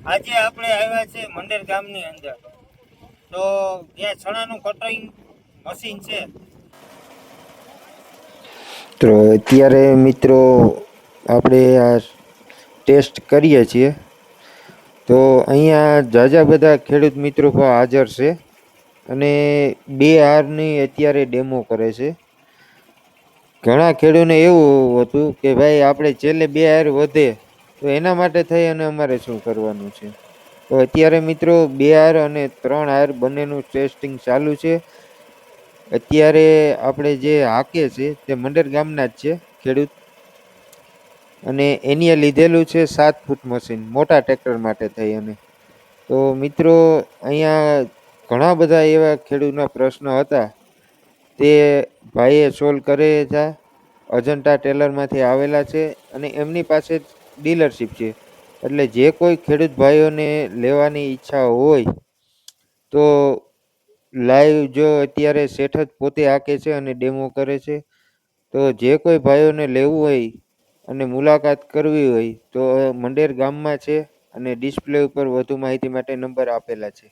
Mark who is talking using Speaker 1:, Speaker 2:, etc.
Speaker 1: આજે આપણે આવ્યા છે મંડેર ગામની અંદર, તો ત્યાં ચણાનું કટરિંગ મશીન છે.
Speaker 2: તો અત્યારે મિત્રો આપણે આ ટેસ્ટ કરીએ છીએ. તો અહીંયા ઝાઝા બધા ખેડૂત મિત્રો પણ હાજર છે અને 2 હારની અત્યારે ડેમો કરે છે. ઘણા ખેડૂતોને એવું હતું કે ભાઈ આપણે છેલ્લે 2 હાર વધે તો એના માટે થઈ અને અમારે શું કરવાનું છે. તો અત્યારે મિત્રો 2 હાર અને 3 હાર બંનેનું ટેસ્ટિંગ ચાલુ છે. અત્યારે આપણે જે હાકે છે તે મંડેર ગામના જ છે ખેડૂત, અને એનીએ લીધેલું છે 7 ફૂટ મશીન મોટા ટ્રેક્ટર માટે થઈ. અને તો મિત્રો અહીંયા ઘણા બધા એવા ખેડૂતના પ્રશ્નો હતા, તે ભાઈએ સોલ્વ કરે છે. અજંટા ટેલરમાંથી આવેલા છે અને એમની પાસે ડીલરશીપ છે. એટલે જે કોઈ ખેડૂત ભાઈઓને લેવાની ઈચ્છા હોય તો લાઈવ જો અત્યારે શેઠ જ પોતે હાકે છે અને ડેમો કરે છે. તો જે કોઈ ભાઈઓને લેવું હોય અને મુલાકાત કરવી હોય તો મંડેર ગામમાં છે અને ડિસ્પ્લે ઉપર વધુ માહિતી માટે નંબર આપેલા છે.